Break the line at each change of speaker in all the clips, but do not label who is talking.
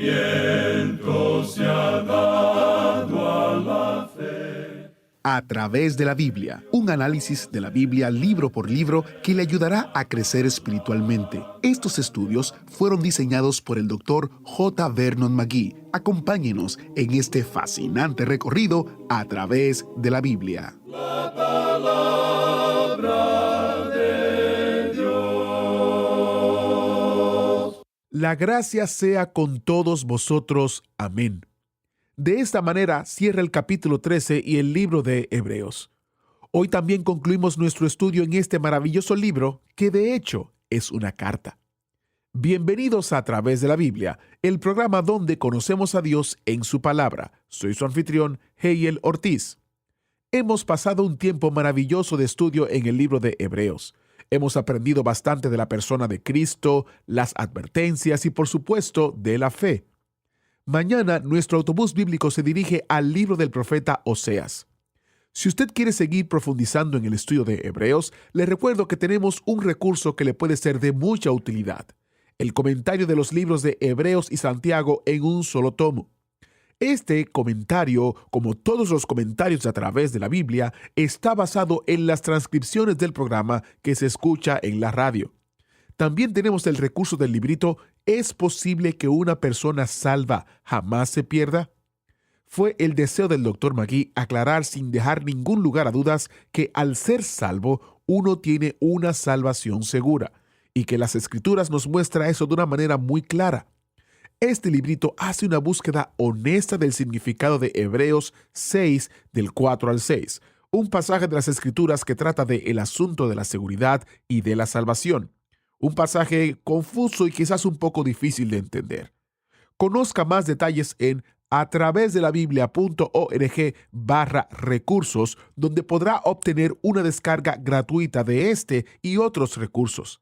conocimiento se ha dado a la fe.
A través de la Biblia, un análisis de la Biblia libro por libro que le ayudará a crecer espiritualmente. Estos estudios fueron diseñados por el Dr. J. Vernon McGee. Acompáñenos en este fascinante recorrido a través de la Biblia.
La palabra de Dios.
La gracia sea con todos vosotros. Amén. De esta manera cierra el capítulo 13 y el libro de Hebreos. Hoy también concluimos nuestro estudio en este maravilloso libro, que de hecho es una carta. Bienvenidos a Través de la Biblia, el programa donde conocemos a Dios en su palabra. Soy su anfitrión, Heiel Ortiz. Hemos pasado un tiempo maravilloso de estudio en el libro de Hebreos. Hemos aprendido bastante de la persona de Cristo, las advertencias y, por supuesto, de la fe. Mañana nuestro autobús bíblico se dirige al libro del profeta Oseas. Si usted quiere seguir profundizando en el estudio de Hebreos, le recuerdo que tenemos un recurso que le puede ser de mucha utilidad: el comentario de los libros de Hebreos y Santiago en un solo tomo. Este comentario, como todos los comentarios a través de la Biblia, está basado en las transcripciones del programa que se escucha en la radio. También tenemos el recurso del librito ¿Es posible que una persona salva jamás se pierda? Fue el deseo del Dr. McGee aclarar sin dejar ningún lugar a dudas que al ser salvo, uno tiene una salvación segura, y que las Escrituras nos muestra eso de una manera muy clara. Este librito hace una búsqueda honesta del significado de Hebreos 6, del 4 al 6, un pasaje de las Escrituras que trata del asunto de la seguridad y de la salvación. Un pasaje confuso y quizás un poco difícil de entender. Conozca más detalles en atravesdelabiblia.org/recursos, donde podrá obtener una descarga gratuita de este y otros recursos.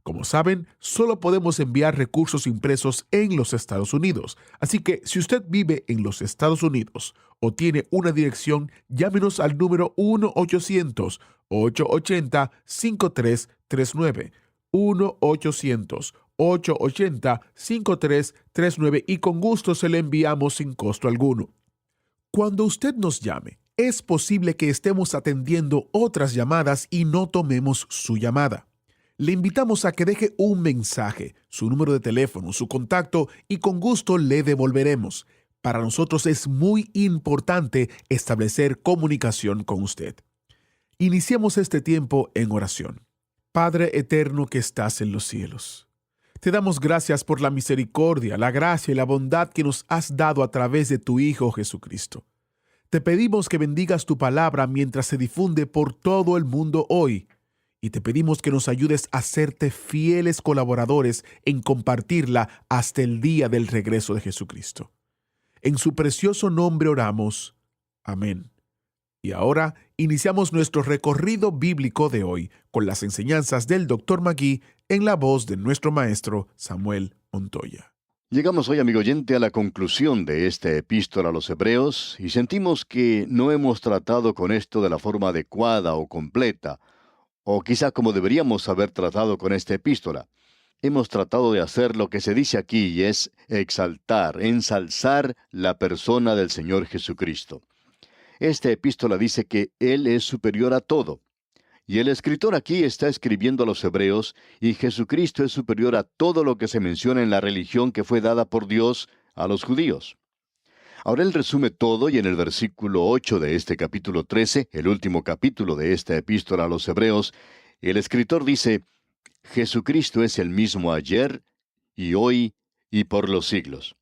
Como saben, solo podemos enviar recursos impresos en los Estados Unidos. Así que si usted vive en los Estados Unidos o tiene una dirección, llámenos al número 1-800-880-5339. 1-800-880-5339 y con gusto se le enviamos sin costo alguno. Cuando usted nos llame, es posible que estemos atendiendo otras llamadas y no tomemos su llamada. Le invitamos a que deje un mensaje, su número de teléfono, su contacto y con gusto le devolveremos. Para nosotros es muy importante establecer comunicación con usted. Iniciemos este tiempo en oración. Padre eterno que estás en los cielos, te damos gracias por la misericordia, la gracia y la bondad que nos has dado a través de tu Hijo Jesucristo. Te pedimos que bendigas tu palabra mientras se difunde por todo el mundo hoy, y te pedimos que nos ayudes a serte fieles colaboradores en compartirla hasta el día del regreso de Jesucristo. En su precioso nombre oramos. Amén. Y ahora iniciamos nuestro recorrido bíblico de hoy con las enseñanzas del Dr. McGee en la voz de nuestro maestro Samuel Montoya.
Llegamos hoy, amigo oyente, a la conclusión de esta epístola a los Hebreos y sentimos que no hemos tratado con esto de la forma adecuada o completa, o quizá como deberíamos haber tratado con esta epístola. Hemos tratado de hacer lo que se dice aquí y es exaltar, ensalzar la persona del Señor Jesucristo. Esta epístola dice que Él es superior a todo. Y el escritor aquí está escribiendo a los hebreos, y Jesucristo es superior a todo lo que se menciona en la religión que fue dada por Dios a los judíos. Ahora él resume todo y en el versículo 8 de este capítulo 13, el último capítulo de esta epístola a los hebreos, el escritor dice, Jesucristo es el mismo ayer, y hoy, y por los siglos.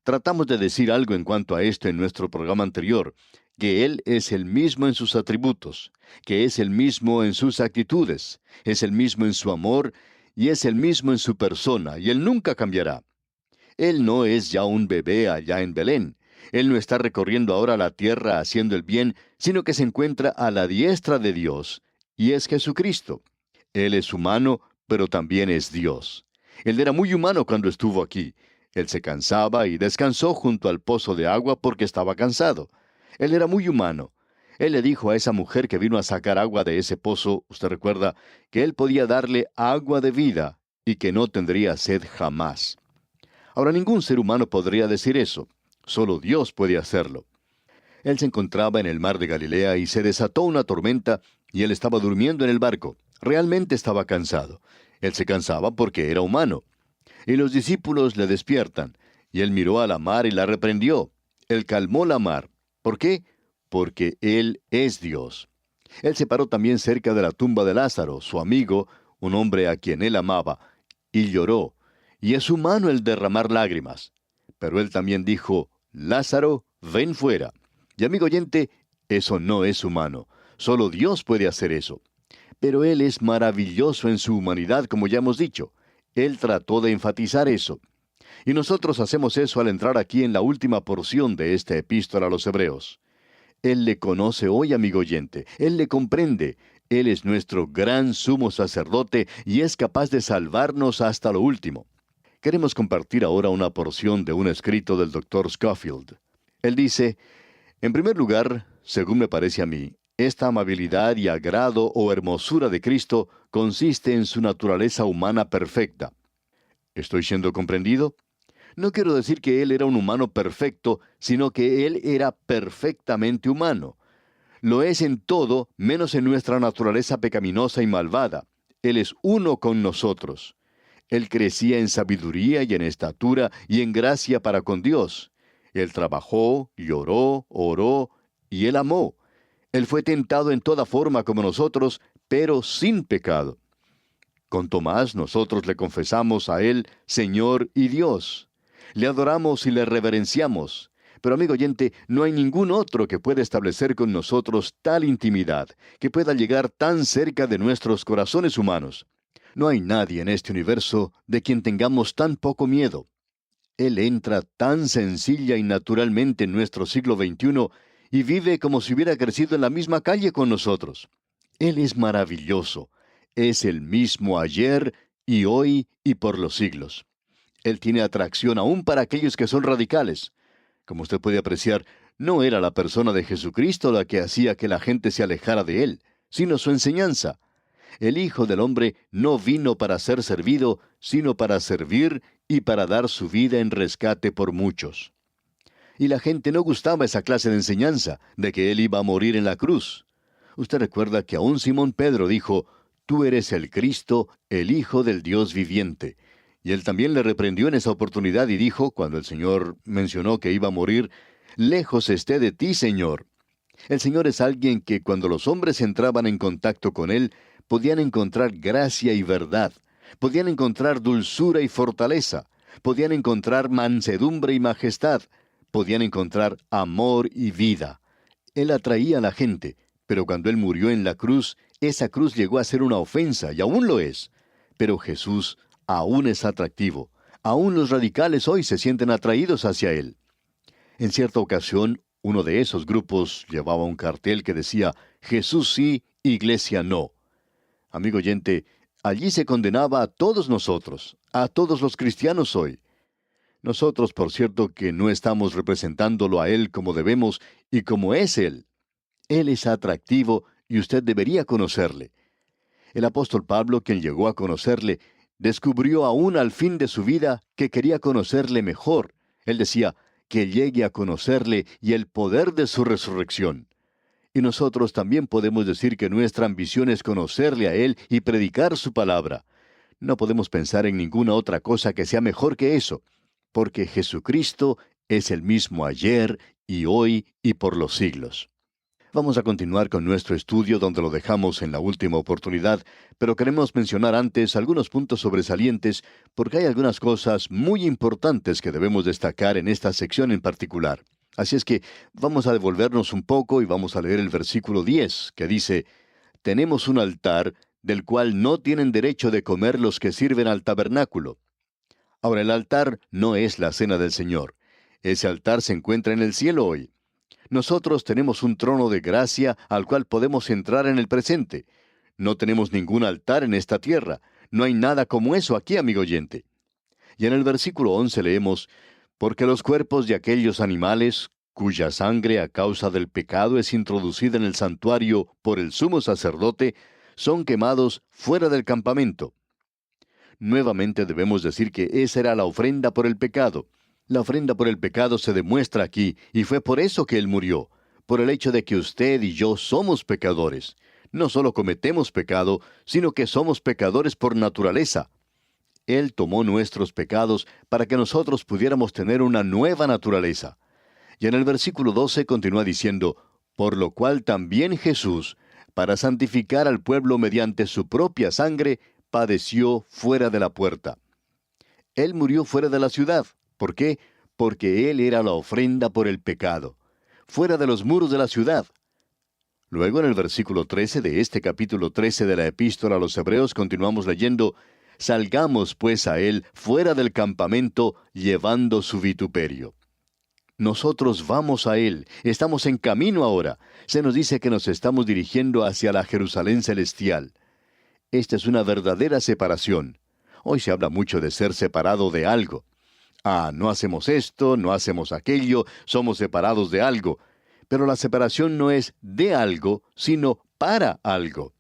Tratamos de decir algo en cuanto a esto en nuestro programa anterior, que Él es el mismo en sus atributos, que es el mismo en sus actitudes, es el mismo en su amor, y es el mismo en su persona, y Él nunca cambiará. Él no es ya un bebé allá en Belén. Él no está recorriendo ahora la tierra haciendo el bien, sino que se encuentra a la diestra de Dios, y es Jesucristo. Él es humano, pero también es Dios. Él era muy humano cuando estuvo aquí. Él se cansaba y descansó junto al pozo de agua porque estaba cansado. Él era muy humano. Él le dijo a esa mujer que vino a sacar agua de ese pozo, usted recuerda, que él podía darle agua de vida y que no tendría sed jamás. Ahora, ningún ser humano podría decir eso. Solo Dios puede hacerlo. Él se encontraba en el mar de Galilea y se desató una tormenta y él estaba durmiendo en el barco. Realmente estaba cansado. Él se cansaba porque era humano. Y los discípulos le despiertan, y él miró a la mar y la reprendió. Él calmó la mar. ¿Por qué? Porque Él es Dios. Él se paró también cerca de la tumba de Lázaro, su amigo, un hombre a quien él amaba, y lloró. Y es humano el derramar lágrimas. Pero él también dijo, Lázaro, ven fuera. Y amigo oyente, eso no es humano. Solo Dios puede hacer eso. Pero Él es maravilloso en su humanidad, como ya hemos dicho. Él trató de enfatizar eso. Y nosotros hacemos eso al entrar aquí en la última porción de esta epístola a los Hebreos. Él le conoce hoy, amigo oyente. Él le comprende. Él es nuestro gran sumo sacerdote y es capaz de salvarnos hasta lo último. Queremos compartir ahora una porción de un escrito del Dr. Scofield. Él dice, en primer lugar, según me parece a mí, esta amabilidad y agrado o hermosura de Cristo consiste en su naturaleza humana perfecta. ¿Estoy siendo comprendido? No quiero decir que Él era un humano perfecto, sino que Él era perfectamente humano. Lo es en todo, menos en nuestra naturaleza pecaminosa y malvada. Él es uno con nosotros. Él crecía en sabiduría y en estatura y en gracia para con Dios. Él trabajó, lloró, oró, y Él amó. Él fue tentado en toda forma como nosotros, pero sin pecado. Con Tomás nosotros le confesamos a Él Señor y Dios. Le adoramos y le reverenciamos. Pero amigo oyente, no hay ningún otro que pueda establecer con nosotros tal intimidad, que pueda llegar tan cerca de nuestros corazones humanos. No hay nadie en este universo de quien tengamos tan poco miedo. Él entra tan sencilla y naturalmente en nuestro siglo XXI y vive como si hubiera crecido en la misma calle con nosotros. Él es maravilloso. Es el mismo ayer y hoy y por los siglos. Él tiene atracción aún para aquellos que son radicales. Como usted puede apreciar, no era la persona de Jesucristo la que hacía que la gente se alejara de Él, sino su enseñanza. El Hijo del Hombre no vino para ser servido, sino para servir y para dar su vida en rescate por muchos. Y la gente no gustaba esa clase de enseñanza, de que Él iba a morir en la cruz. Usted recuerda que aún Simón Pedro dijo, «Tú eres el Cristo, el Hijo del Dios viviente». Y él también le reprendió en esa oportunidad y dijo, cuando el Señor mencionó que iba a morir, «Lejos esté de ti, Señor». El Señor es alguien que cuando los hombres entraban en contacto con Él, podían encontrar gracia y verdad, podían encontrar dulzura y fortaleza, podían encontrar mansedumbre y majestad, podían encontrar amor y vida. Él atraía a la gente, pero cuando Él murió en la cruz, esa cruz llegó a ser una ofensa, y aún lo es. Pero Jesús aún es atractivo. Aún los radicales hoy se sienten atraídos hacia Él. En cierta ocasión, uno de esos grupos llevaba un cartel que decía, «Jesús sí, Iglesia no». Amigo oyente, allí se condenaba a todos nosotros, a todos los cristianos hoy. Nosotros, por cierto, que no estamos representándolo a Él como debemos y como es Él. Él es atractivo y usted debería conocerle. El apóstol Pablo, quien llegó a conocerle, descubrió aún al fin de su vida que quería conocerle mejor. Él decía, que llegue a conocerle y el poder de su resurrección. Y nosotros también podemos decir que nuestra ambición es conocerle a Él y predicar su palabra. No podemos pensar en ninguna otra cosa que sea mejor que eso, porque Jesucristo es el mismo ayer y hoy y por los siglos. Vamos a continuar con nuestro estudio donde lo dejamos en la última oportunidad, pero queremos mencionar antes algunos puntos sobresalientes porque hay algunas cosas muy importantes que debemos destacar en esta sección en particular. Así es que vamos a devolvernos un poco y vamos a leer el versículo 10, que dice, «Tenemos un altar del cual no tienen derecho de comer los que sirven al tabernáculo». Ahora, el altar no es la cena del Señor. Ese altar se encuentra en el cielo hoy. Nosotros tenemos un trono de gracia al cual podemos entrar en el presente. No tenemos ningún altar en esta tierra. No hay nada como eso aquí, amigo oyente. Y en el versículo 11 leemos, «Porque los cuerpos de aquellos animales, cuya sangre a causa del pecado es introducida en el santuario por el sumo sacerdote, son quemados fuera del campamento». Nuevamente debemos decir que esa era la ofrenda por el pecado. La ofrenda por el pecado se demuestra aquí, y fue por eso que Él murió, por el hecho de que usted y yo somos pecadores. No solo cometemos pecado, sino que somos pecadores por naturaleza. Él tomó nuestros pecados para que nosotros pudiéramos tener una nueva naturaleza. Y en el versículo 12 continúa diciendo, por lo cual también Jesús, para santificar al pueblo mediante su propia sangre, padeció fuera de la puerta. Él murió fuera de la ciudad. ¿Por qué? Porque Él era la ofrenda por el pecado, fuera de los muros de la ciudad. Luego en el versículo 13 de este capítulo 13 de la epístola a los Hebreos continuamos leyendo, salgamos pues a Él fuera del campamento, llevando su vituperio. Nosotros vamos a Él, estamos en camino ahora. Se nos dice que nos estamos dirigiendo hacia la Jerusalén celestial. Esta es una verdadera separación. Hoy se habla mucho de ser separado de algo. No hacemos esto, no hacemos aquello, somos separados de algo. Pero la separación no es de algo, sino para algo.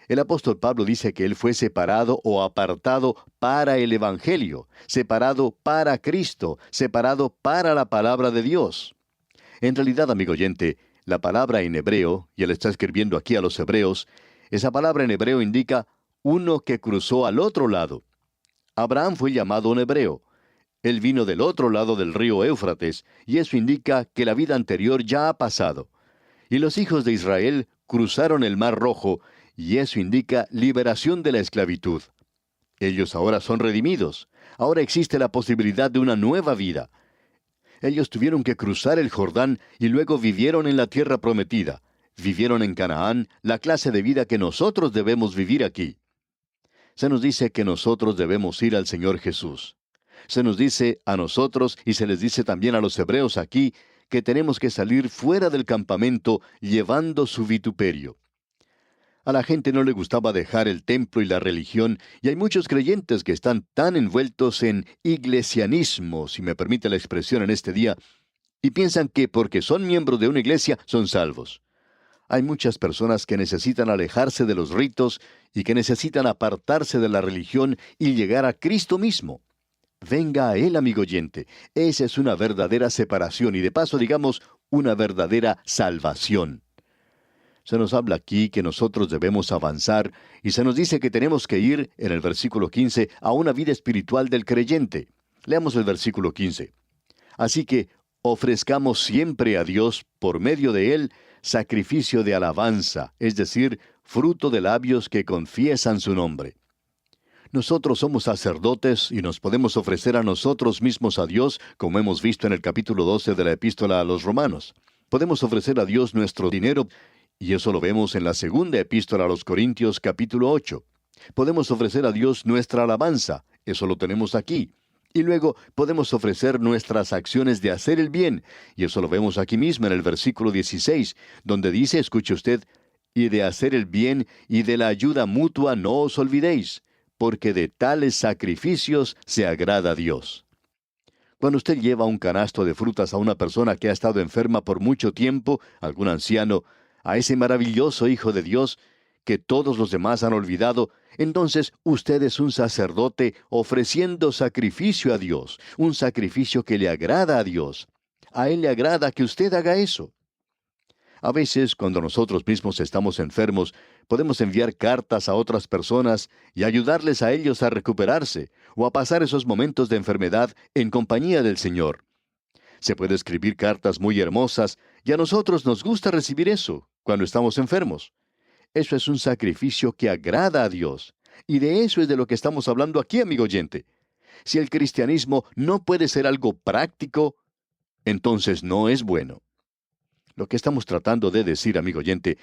El apóstol Pablo dice que él fue separado o apartado para el Evangelio, separado para Cristo, separado para la palabra de Dios. En realidad, amigo oyente, la palabra en hebreo, y él está escribiendo aquí a los hebreos, esa palabra en hebreo indica uno que cruzó al otro lado. Abraham fue llamado un hebreo. Él vino del otro lado del río Éufrates, y eso indica que la vida anterior ya ha pasado. Y los hijos de Israel cruzaron el Mar Rojo, y eso indica liberación de la esclavitud. Ellos ahora son redimidos. Ahora existe la posibilidad de una nueva vida. Ellos tuvieron que cruzar el Jordán y luego vivieron en la tierra prometida. Vivieron en Canaán la clase de vida que nosotros debemos vivir aquí. Se nos dice que nosotros debemos ir al Señor Jesús. Se nos dice a nosotros, y se les dice también a los hebreos aquí, que tenemos que salir fuera del campamento llevando su vituperio. A la gente no le gustaba dejar el templo y la religión, y hay muchos creyentes que están tan envueltos en iglesianismo, si me permite la expresión en este día, y piensan que porque son miembros de una iglesia son salvos. Hay muchas personas que necesitan alejarse de los ritos y que necesitan apartarse de la religión y llegar a Cristo mismo. Venga a Él, amigo oyente. Esa es una verdadera separación y de paso, digamos, una verdadera salvación. Se nos habla aquí que nosotros debemos avanzar y se nos dice que tenemos que ir, en el versículo 15, a una vida espiritual del creyente. Leamos el versículo 15. Así que ofrezcamos siempre a Dios, por medio de Él, sacrificio de alabanza, es decir, fruto de labios que confiesan su nombre. Nosotros somos sacerdotes y nos podemos ofrecer a nosotros mismos a Dios, como hemos visto en el capítulo 12 de la epístola a los Romanos. Podemos ofrecer a Dios nuestro dinero, y eso lo vemos en la segunda epístola a los Corintios, capítulo 8. Podemos ofrecer a Dios nuestra alabanza, eso lo tenemos aquí. Y luego podemos ofrecer nuestras acciones de hacer el bien, y eso lo vemos aquí mismo en el versículo 16, donde dice, escuche usted, y de hacer el bien y de la ayuda mutua no os olvidéis, porque de tales sacrificios se agrada a Dios. Cuando usted lleva un canasto de frutas a una persona que ha estado enferma por mucho tiempo, algún anciano, a ese maravilloso Hijo de Dios, que todos los demás han olvidado, entonces usted es un sacerdote ofreciendo sacrificio a Dios, un sacrificio que le agrada a Dios. A Él le agrada que usted haga eso. A veces, cuando nosotros mismos estamos enfermos, podemos enviar cartas a otras personas y ayudarles a ellos a recuperarse o a pasar esos momentos de enfermedad en compañía del Señor. Se puede escribir cartas muy hermosas y a nosotros nos gusta recibir eso cuando estamos enfermos. Eso es un sacrificio que agrada a Dios. Y de eso es de lo que estamos hablando aquí, amigo oyente. Si el cristianismo no puede ser algo práctico, entonces no es bueno. Lo que estamos tratando de decir, amigo oyente,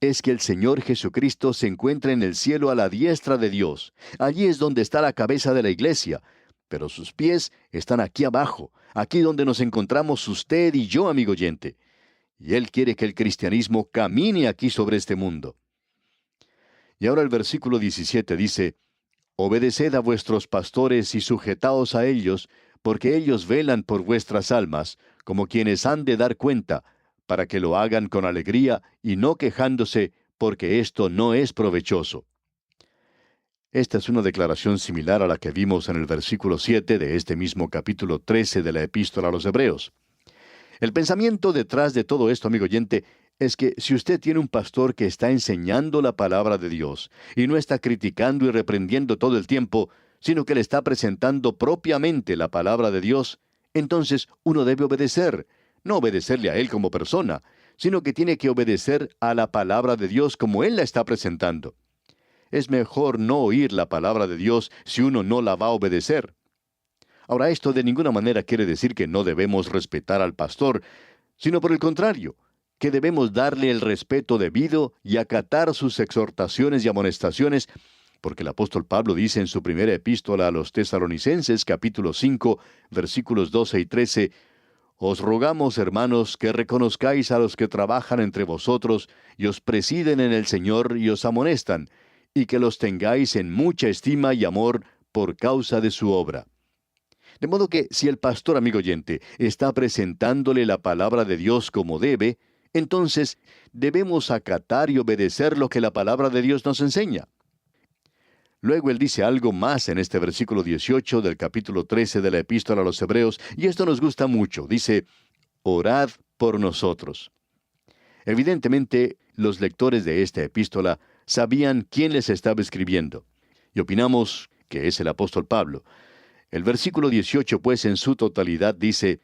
es que el Señor Jesucristo se encuentra en el cielo a la diestra de Dios. Allí es donde está la cabeza de la iglesia, pero sus pies están aquí abajo, aquí donde nos encontramos usted y yo, amigo oyente. Y Él quiere que el cristianismo camine aquí sobre este mundo. Y ahora el versículo 17 dice, obedeced a vuestros pastores y sujetaos a ellos, porque ellos velan por vuestras almas, como quienes han de dar cuenta, para que lo hagan con alegría y no quejándose, porque esto no es provechoso. Esta es una declaración similar a la que vimos en el versículo 7 de este mismo capítulo 13 de la Epístola a los Hebreos. El pensamiento detrás de todo esto, amigo oyente, es que si usted tiene un pastor que está enseñando la palabra de Dios y no está criticando y reprendiendo todo el tiempo, sino que le está presentando propiamente la palabra de Dios, entonces uno debe obedecer, no obedecerle a él como persona, sino que tiene que obedecer a la palabra de Dios como él la está presentando. Es mejor no oír la palabra de Dios si uno no la va a obedecer. Ahora, esto de ninguna manera quiere decir que no debemos respetar al pastor, sino por el contrario, que debemos darle el respeto debido y acatar sus exhortaciones y amonestaciones, porque el apóstol Pablo dice en su primera epístola a los Tesalonicenses, capítulo 5, versículos 12 y 13, «Os rogamos, hermanos, que reconozcáis a los que trabajan entre vosotros y os presiden en el Señor y os amonestan, y que los tengáis en mucha estima y amor por causa de su obra». De modo que si el pastor, amigo oyente, está presentándole la palabra de Dios como debe, entonces debemos acatar y obedecer lo que la palabra de Dios nos enseña. Luego él dice algo más en este versículo 18 del capítulo 13 de la Epístola a los Hebreos, y esto nos gusta mucho. Dice, «Orad por nosotros». Evidentemente, los lectores de esta epístola sabían quién les estaba escribiendo, y opinamos que es el apóstol Pablo. El versículo 18, pues, en su totalidad dice,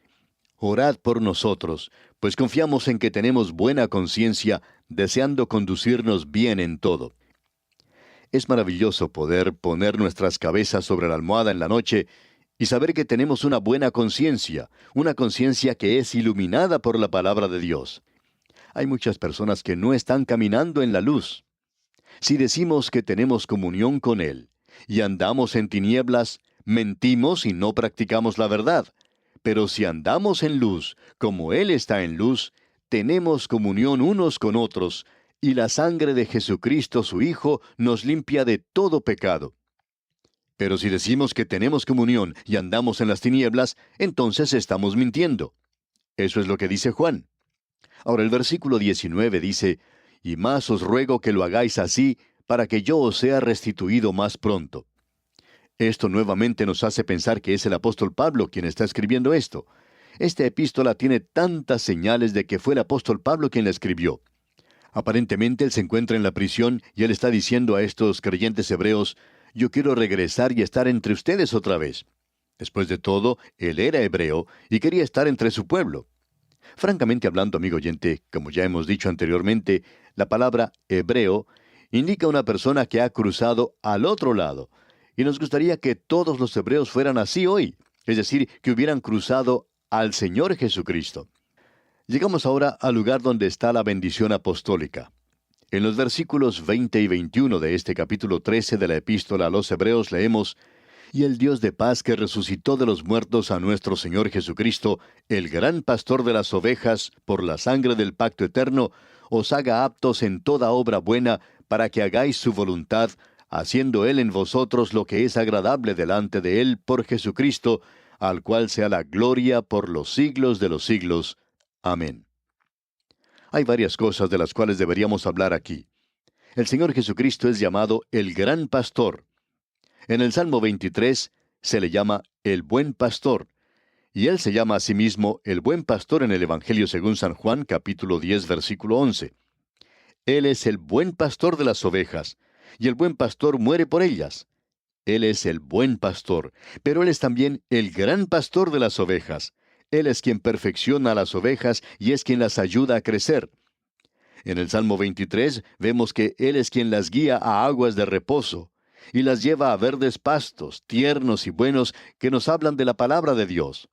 «Orad por nosotros, pues confiamos en que tenemos buena conciencia, deseando conducirnos bien en todo». Es maravilloso poder poner nuestras cabezas sobre la almohada en la noche y saber que tenemos una buena conciencia, una conciencia que es iluminada por la palabra de Dios. Hay muchas personas que no están caminando en la luz. Si decimos que tenemos comunión con Él y andamos en tinieblas, mentimos y no practicamos la verdad. Pero si andamos en luz, como Él está en luz, tenemos comunión unos con otros, y la sangre de Jesucristo su Hijo nos limpia de todo pecado. Pero si decimos que tenemos comunión y andamos en las tinieblas, entonces estamos mintiendo. Eso es lo que dice Juan. Ahora el versículo 19 dice, «Y más os ruego que lo hagáis así, para que yo os sea restituido más pronto». Esto nuevamente nos hace pensar que es el apóstol Pablo quien está escribiendo esto. Esta epístola tiene tantas señales de que fue el apóstol Pablo quien la escribió. Aparentemente él se encuentra en la prisión y él está diciendo a estos creyentes hebreos, «Yo quiero regresar y estar entre ustedes otra vez». Después de todo, él era hebreo y quería estar entre su pueblo. Francamente hablando, amigo oyente, como ya hemos dicho anteriormente, la palabra hebreo indica una persona que ha cruzado al otro lado. Y nos gustaría que todos los hebreos fueran así hoy, es decir, que hubieran cruzado al Señor Jesucristo. Llegamos ahora al lugar donde está la bendición apostólica. En los versículos 20 y 21 de este capítulo 13 de la Epístola a los Hebreos leemos, «Y el Dios de paz que resucitó de los muertos a nuestro Señor Jesucristo, el gran pastor de las ovejas, por la sangre del pacto eterno, os haga aptos en toda obra buena, para que hagáis su voluntad, haciendo Él en vosotros lo que es agradable delante de Él por Jesucristo, al cual sea la gloria por los siglos de los siglos. Amén». Hay varias cosas de las cuales deberíamos hablar aquí. El Señor Jesucristo es llamado el gran pastor. En el Salmo 23 se le llama el buen pastor, y Él se llama a sí mismo el buen pastor en el Evangelio según San Juan, capítulo 10, versículo 11. Él es el buen pastor de las ovejas, y el buen pastor muere por ellas. Él es el buen pastor, pero Él es también el gran pastor de las ovejas. Él es quien perfecciona a las ovejas y es quien las ayuda a crecer. En el Salmo 23 vemos que Él es quien las guía a aguas de reposo, y las lleva a verdes pastos, tiernos y buenos, que nos hablan de la palabra de Dios.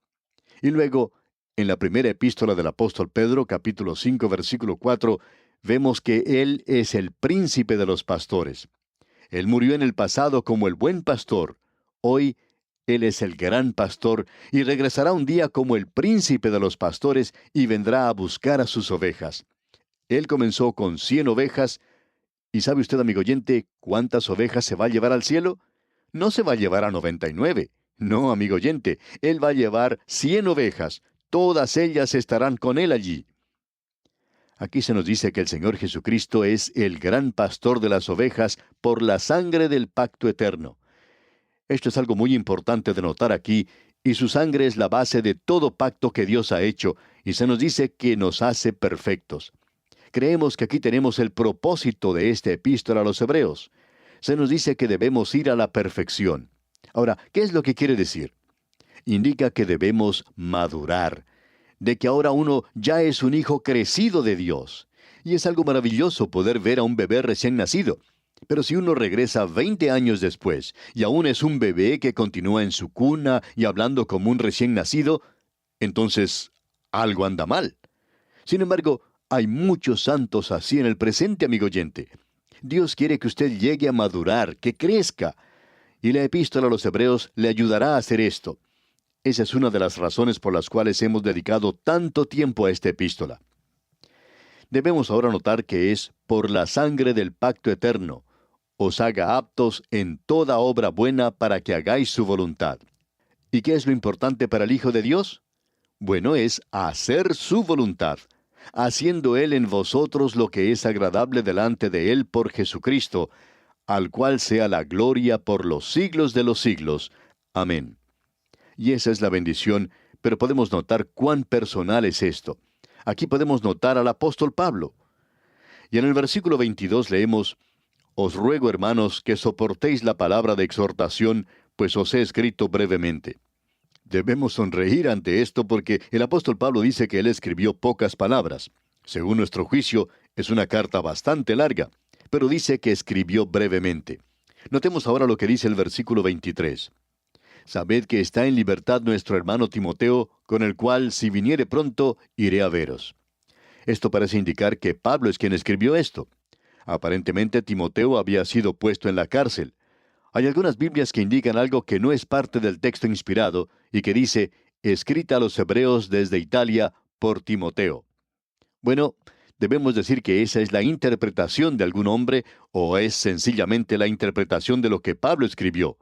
Y luego, en la primera epístola del apóstol Pedro, capítulo 5, versículo 4, vemos que Él es el príncipe de los pastores. Él murió en el pasado como el buen pastor. Hoy, Él es el gran pastor y regresará un día como el príncipe de los pastores y vendrá a buscar a sus ovejas. Él comenzó con 100 ovejas. ¿Y sabe usted, amigo oyente, cuántas ovejas se va a llevar al cielo? No se va a llevar a 99. No, amigo oyente, Él va a llevar 100 ovejas. Todas ellas estarán con Él allí. Aquí se nos dice que el Señor Jesucristo es el gran pastor de las ovejas por la sangre del pacto eterno. Esto es algo muy importante de notar aquí, y su sangre es la base de todo pacto que Dios ha hecho, y se nos dice que nos hace perfectos. Creemos que aquí tenemos el propósito de esta epístola a los Hebreos. Se nos dice que debemos ir a la perfección. Ahora, ¿qué es lo que quiere decir? Indica que debemos madurar, de que ahora uno ya es un hijo crecido de Dios. Y es algo maravilloso poder ver a un bebé recién nacido. Pero si uno regresa 20 años después y aún es un bebé que continúa en su cuna y hablando como un recién nacido, entonces algo anda mal. Sin embargo, hay muchos santos así en el presente, amigo oyente. Dios quiere que usted llegue a madurar, que crezca. Y la epístola a los Hebreos le ayudará a hacer esto. Esa es una de las razones por las cuales hemos dedicado tanto tiempo a esta epístola. Debemos ahora notar que es por la sangre del pacto eterno. Os haga aptos en toda obra buena para que hagáis su voluntad. ¿Y qué es lo importante para el Hijo de Dios? Bueno, es hacer su voluntad, haciendo Él en vosotros lo que es agradable delante de Él por Jesucristo, al cual sea la gloria por los siglos de los siglos. Amén. Y esa es la bendición, pero podemos notar cuán personal es esto. Aquí podemos notar al apóstol Pablo. Y en el versículo 22 leemos: Os ruego, hermanos, que soportéis la palabra de exhortación, pues os he escrito brevemente. Debemos sonreír ante esto porque el apóstol Pablo dice que él escribió pocas palabras. Según nuestro juicio, es una carta bastante larga, pero dice que escribió brevemente. Notemos ahora lo que dice el versículo 23. Sabed que está en libertad nuestro hermano Timoteo, con el cual, si viniere pronto, iré a veros. Esto parece indicar que Pablo es quien escribió esto. Aparentemente Timoteo había sido puesto en la cárcel. Hay algunas Biblias que indican algo que no es parte del texto inspirado y que dice, escrita a los hebreos desde Italia por Timoteo. Bueno, debemos decir que esa es la interpretación de algún hombre o es sencillamente la interpretación de lo que Pablo escribió.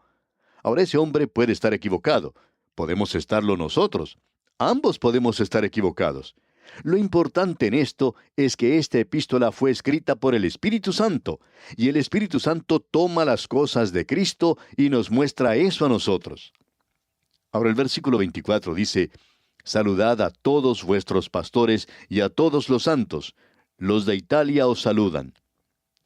Ahora ese hombre puede estar equivocado. Podemos estarlo nosotros. Ambos podemos estar equivocados. Lo importante en esto es que esta epístola fue escrita por el Espíritu Santo, y el Espíritu Santo toma las cosas de Cristo y nos muestra eso a nosotros. Ahora el versículo 24 dice, Saludad a todos vuestros pastores y a todos los santos. Los de Italia os saludan.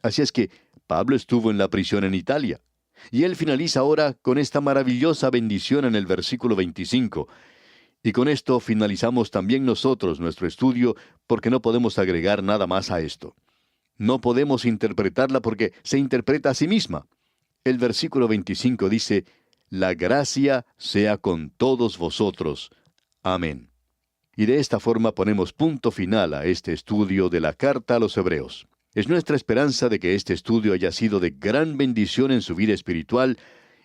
Así es que Pablo estuvo en la prisión en Italia. Y él finaliza ahora con esta maravillosa bendición en el versículo 25. Y con esto finalizamos también nosotros nuestro estudio, porque no podemos agregar nada más a esto. No podemos interpretarla porque se interpreta a sí misma. El versículo 25 dice, La gracia sea con todos vosotros. Amén. Y de esta forma ponemos punto final a este estudio de la carta a los Hebreos. Es nuestra esperanza de que este estudio haya sido de gran bendición en su vida espiritual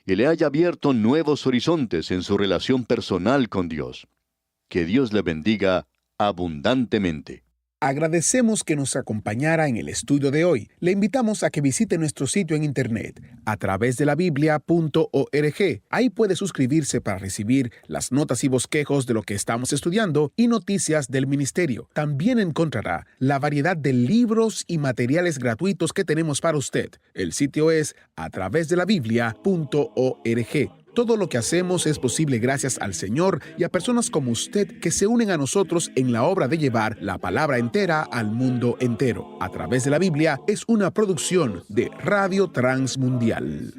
y le haya abierto nuevos horizontes en su relación personal con Dios. Que Dios le bendiga abundantemente.
Agradecemos que nos acompañara en el estudio de hoy. Le invitamos a que visite nuestro sitio en internet a través de la biblia.org. Ahí puede suscribirse para recibir las notas y bosquejos de lo que estamos estudiando y noticias del ministerio. También encontrará la variedad de libros y materiales gratuitos que tenemos para usted. El sitio es a través de la biblia.org. Todo lo que hacemos es posible gracias al Señor y a personas como usted que se unen a nosotros en la obra de llevar la palabra entera al mundo entero. A través de la Biblia es una producción de Radio Transmundial.